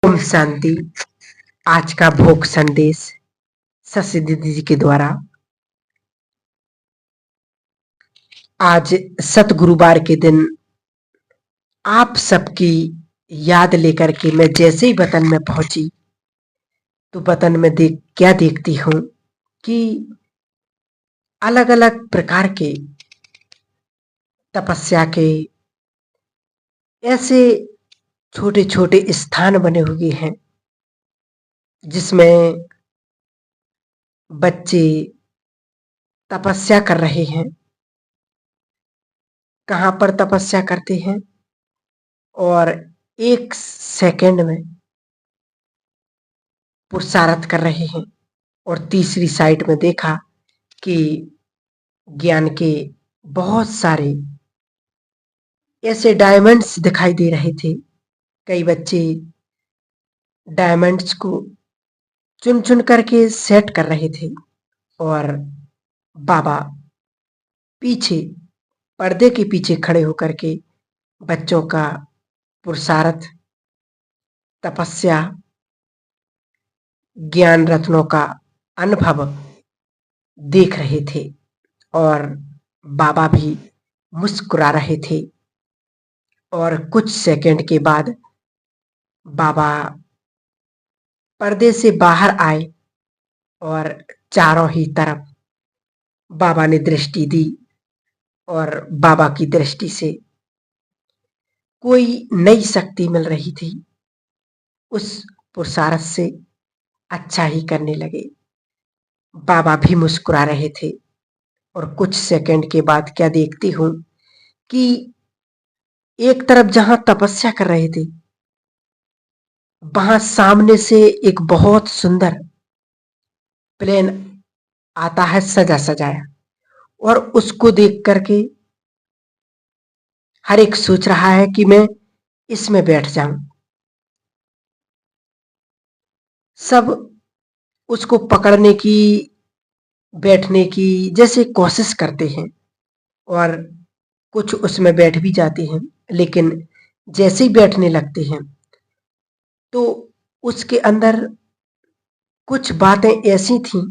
ओम शांति। आज का भोग संदेश शशि दीदी जी के द्वारा। आज सतगुरुवार के दिन आप सबकी याद लेकर के मैं जैसे ही वतन में पहुंची तो वतन में क्या देखती हूँ कि अलग अलग प्रकार के तपस्या के ऐसे छोटे छोटे स्थान बने हुए हैं जिसमें बच्चे तपस्या कर रहे हैं। कहाँ पर तपस्या करते हैं और एक सेकंड में पुरुषार्थ कर रहे हैं। और तीसरी साइड में देखा कि ज्ञान के बहुत सारे ऐसे डायमंड्स दिखाई दे रहे थे। कई बच्चे डायमंड्स को चुन चुन करके सेट कर रहे थे और बाबा पीछे पर्दे के पीछे खड़े होकर के बच्चों का पुरुषार्थ, तपस्या, ज्ञान रत्नों का अनुभव देख रहे थे और बाबा भी मुस्कुरा रहे थे। और कुछ सेकंड के बाद बाबा पर्दे से बाहर आए और चारों ही तरफ बाबा ने दृष्टि दी और बाबा की दृष्टि से कोई नई शक्ति मिल रही थी। उस पुरुषार्थ से अच्छा ही करने लगे। बाबा भी मुस्कुरा रहे थे और कुछ सेकंड के बाद क्या देखती हूँ कि एक तरफ जहां तपस्या कर रहे थे वहां सामने से एक बहुत सुंदर प्लेन आता है सजा सजाया, और उसको देख करके हर एक सोच रहा है कि मैं इसमें बैठ जाऊं। सब उसको पकड़ने की, बैठने की जैसे कोशिश करते हैं और कुछ उसमें बैठ भी जाते हैं, लेकिन जैसे ही बैठने लगते हैं तो उसके अंदर कुछ बातें ऐसी थीं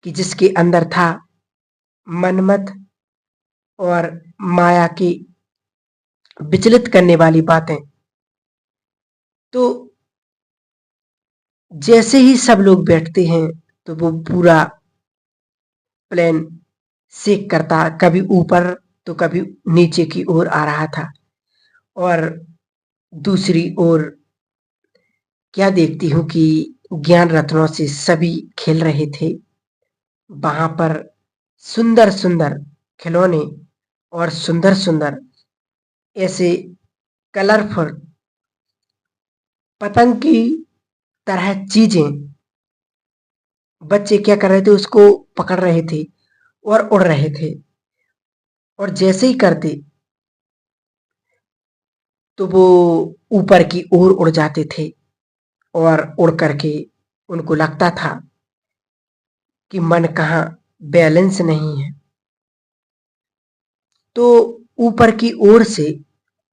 कि जिसके अंदर था मनमत और माया की विचलित करने वाली बातें। तो जैसे ही सब लोग बैठते हैं तो वो पूरा प्लेन शेक करता, कभी ऊपर तो कभी नीचे की ओर आ रहा था। और दूसरी ओर क्या देखती हूँ कि ज्ञान रत्नों से सभी खेल रहे थे। वहां पर सुंदर सुंदर खिलौने और सुंदर सुंदर ऐसे कलरफुल पतंग की तरह चीजें बच्चे क्या कर रहे थे, उसको पकड़ रहे थे और उड़ रहे थे। और जैसे ही करते तो वो ऊपर की ओर उड़ जाते थे और उड़ करके उनको लगता था कि मन कहाँ बैलेंस नहीं है। तो ऊपर की ओर से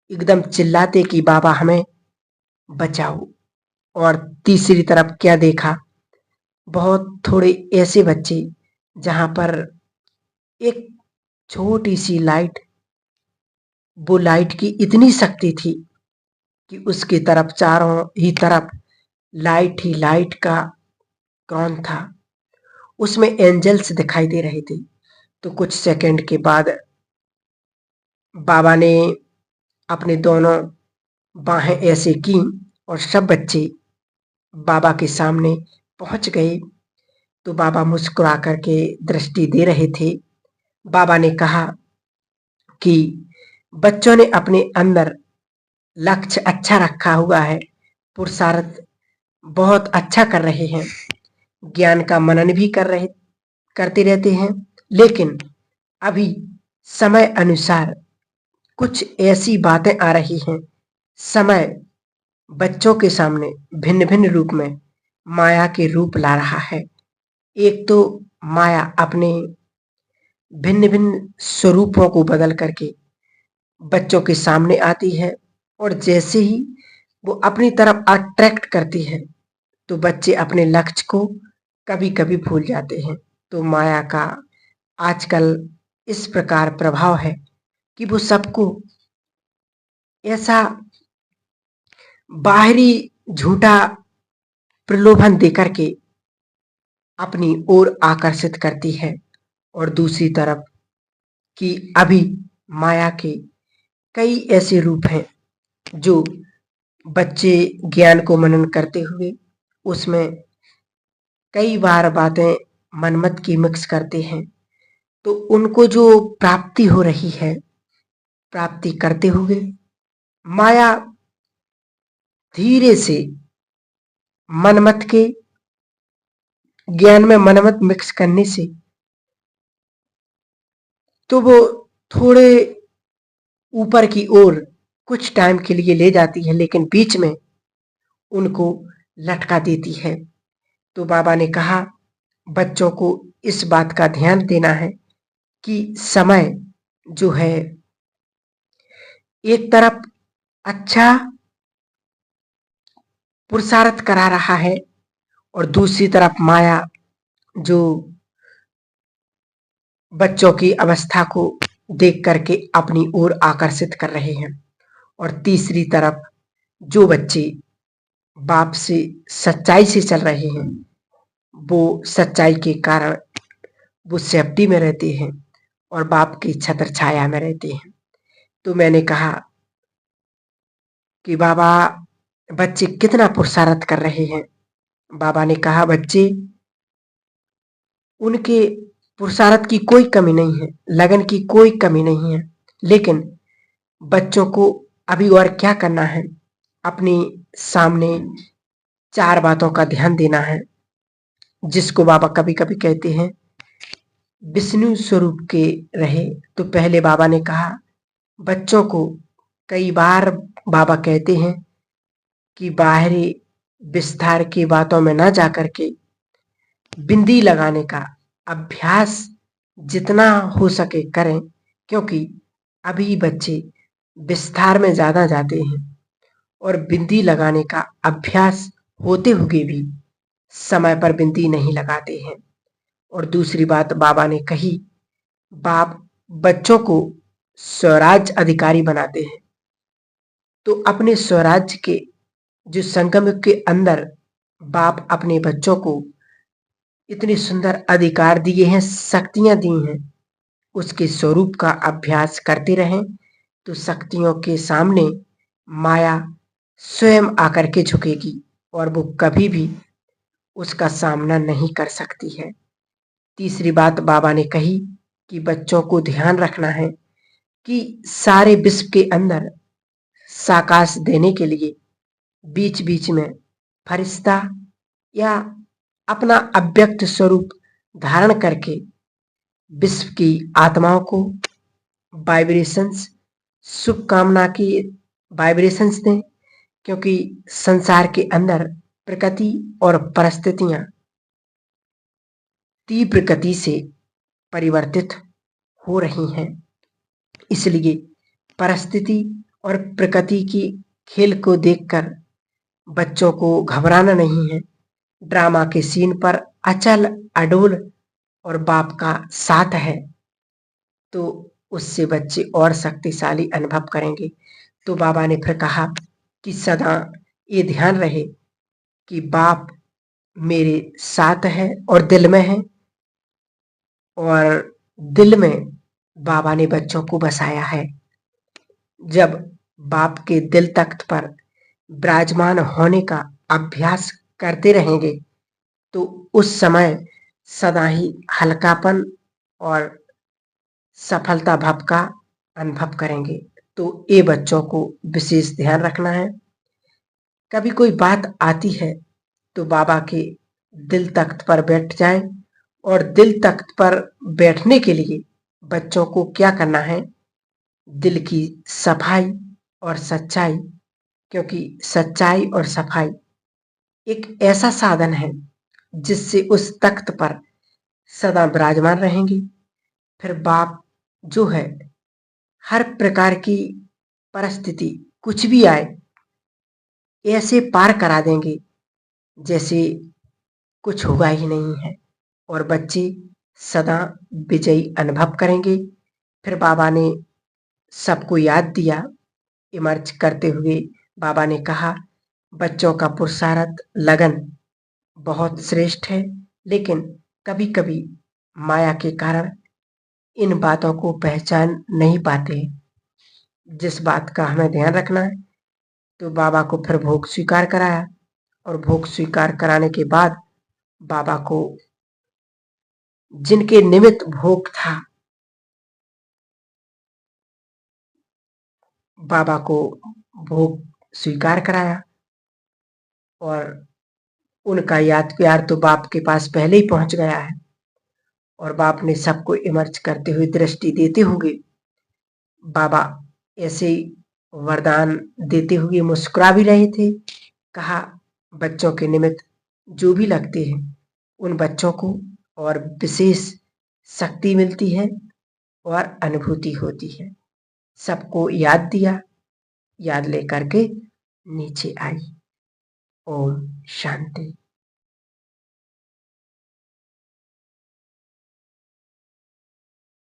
एकदम चिल्लाते कि बाबा हमें बचाओ। और तीसरी तरफ क्या देखा, बहुत थोड़े ऐसे बच्चे जहां पर एक छोटी सी लाइट, वो लाइट की इतनी शक्ति थी कि उसकी तरफ चारों ही तरफ लाइट ही लाइट का कौन था। उसमें एंजल्स दिखाई दे रहे थे। तो कुछ सेकंड के बाद बाबा ने अपने दोनों बाहें ऐसे की और सब बच्चे बाबा के सामने पहुंच गए। तो बाबा मुस्कुरा करके दृष्टि दे रहे थे। बाबा ने कहा कि बच्चों ने अपने अंदर लक्ष्य अच्छा रखा हुआ है, पुरुषार्थ बहुत अच्छा कर रहे हैं, ज्ञान का मनन भी करते रहते हैं, लेकिन अभी समय अनुसार कुछ ऐसी बातें आ रही हैं। समय बच्चों के सामने भिन्न भिन्न रूप में माया के रूप ला रहा है। एक तो माया अपने भिन्न भिन्न स्वरूपों को बदल करके बच्चों के सामने आती है और जैसे ही वो अपनी तरफ अट्रैक्ट करती है, तो बच्चे अपने लक्ष्य को कभी-कभी भूल जाते हैं। तो माया का आजकल इस प्रकार प्रभाव है कि वो सबको ऐसा बाहरी झूठा प्रलोभन देकर के अपनी ओर आकर्षित करती है। और दूसरी तरफ कि अभी माया के कई ऐसे रूप हैं जो बच्चे ज्ञान को मनन करते हुए उसमें कई बार बातें मनमत की मिक्स करते हैं, तो उनको जो प्राप्ति हो रही है, प्राप्ति करते हुए माया धीरे से मनमत के ज्ञान में मनमत मिक्स करने से तो वो थोड़े ऊपर की ओर कुछ टाइम के लिए ले जाती है, लेकिन बीच में उनको लटका देती है। तो बाबा ने कहा बच्चों को इस बात का ध्यान देना है कि समय जो है एक तरफ अच्छा पुरुषार्थ करा रहा है और दूसरी तरफ माया जो बच्चों की अवस्था को देख करके अपनी ओर आकर्षित कर रहे हैं। और तीसरी तरफ जो बच्चे बाप से सच्चाई से चल रहे हैं, वो सच्चाई के कारण वो सेफ्टी में रहते हैं और बाप की छत्र छाया में रहते हैं। तो मैंने कहा कि बाबा बच्चे कितना पुरुषार्थ कर रहे हैं। बाबा ने कहा बच्चे उनके पुरुषार्थ की कोई कमी नहीं है, लगन की कोई कमी नहीं है, लेकिन बच्चों को अभी और क्या करना है, अपनी सामने चार बातों का ध्यान देना है, जिसको बाबा कभी कभी कहते हैं विष्णु स्वरूप के रहे। तो पहले बाबा ने कहा बच्चों को कई बार बाबा कहते हैं कि बाहरी विस्तार की बातों में ना जाकर के बिंदी लगाने का अभ्यास जितना हो सके करें, क्योंकि अभी बच्चे विस्तार में ज्यादा जाते हैं और बिंदी लगाने का अभ्यास होते हुए भी समय पर बिंदी नहीं लगाते हैं। और दूसरी बात बाबा ने कही बाप बच्चों को स्वराज अधिकारी बनाते हैं, तो अपने स्वराज्य के जो संगम के अंदर बाप अपने बच्चों को इतने सुंदर अधिकार दिए हैं, शक्तियां दी हैं, उसके स्वरूप का अभ्यास करते रहें तो शक्तियों के सामने माया स्वयं आकर के झुकेगी और वो कभी भी उसका सामना नहीं कर सकती है। तीसरी बात बाबा ने कही कि बच्चों को ध्यान रखना है कि सारे विश्व के अंदर साकाश देने के लिए बीच बीच में फरिश्ता या अपना अव्यक्त स्वरूप धारण करके विश्व की आत्माओं को वाइब्रेशंस शुभकामना की वाइब्रेशंस दें, क्योंकि संसार के अंदर प्रकृति और परिस्थितियां तीव्र गति से परिवर्तित हो रही हैं। इसलिए परिस्थिति और प्रकृति की खेल को देखकर बच्चों को घबराना नहीं है। ड्रामा के सीन पर अचल अडोल और बाप का साथ है, तो उससे बच्चे और शक्तिशाली अनुभव करेंगे। तो बाबा ने फिर कहा कि सदा ये ध्यान रहे कि बाप मेरे साथ है और दिल में है, और दिल में बाबा ने बच्चों को बसाया है। जब बाप के दिल तख्त पर विराजमान होने का अभ्यास करते रहेंगे तो उस समय सदा ही हल्कापन और सफलता भाव का अनुभव करेंगे। तो ये बच्चों को विशेष ध्यान रखना है। कभी कोई बात आती है तो बाबा के दिल तख्त पर बैठ जाएं, और दिल तख्त पर बैठने के लिए बच्चों को क्या करना है, दिल की सफाई और सच्चाई, क्योंकि सच्चाई और सफाई एक ऐसा साधन है जिससे उस तख्त पर सदा विराजमान रहेंगे। फिर बाप जो है हर प्रकार की परिस्थिति कुछ भी आए ऐसे पार करा देंगे जैसे कुछ हुआ ही नहीं है और बच्चे सदा विजयी अनुभव करेंगे। फिर बाबा ने सबको याद दिया। इमर्ज करते हुए बाबा ने कहा, बच्चों का पुरुषार्थ लगन बहुत श्रेष्ठ है, लेकिन कभी-कभी माया के कारण इन बातों को पहचान नहीं पाते। जिस बात का हमें ध्यान रखना है। तो बाबा को फिर भोग स्वीकार कराया और भोग स्वीकार कराने के बाद बाबा को जिनके निमित्त भोग था, बाबा को भोग स्वीकार कराया और उनका याद प्यार तो बाप के पास पहले ही पहुंच गया है और बाप ने सबको इमर्ज करते हुए दृष्टि देते हुए बाबा ऐसे वरदान देते हुए मुस्कुरा भी रहे थे। कहा, बच्चों के निमित्त जो भी लगते हैं उन बच्चों को और विशेष शक्ति मिलती है और अनुभूति होती है। सबको याद दिया, याद लेकर के नीचे आई। ओम शांति।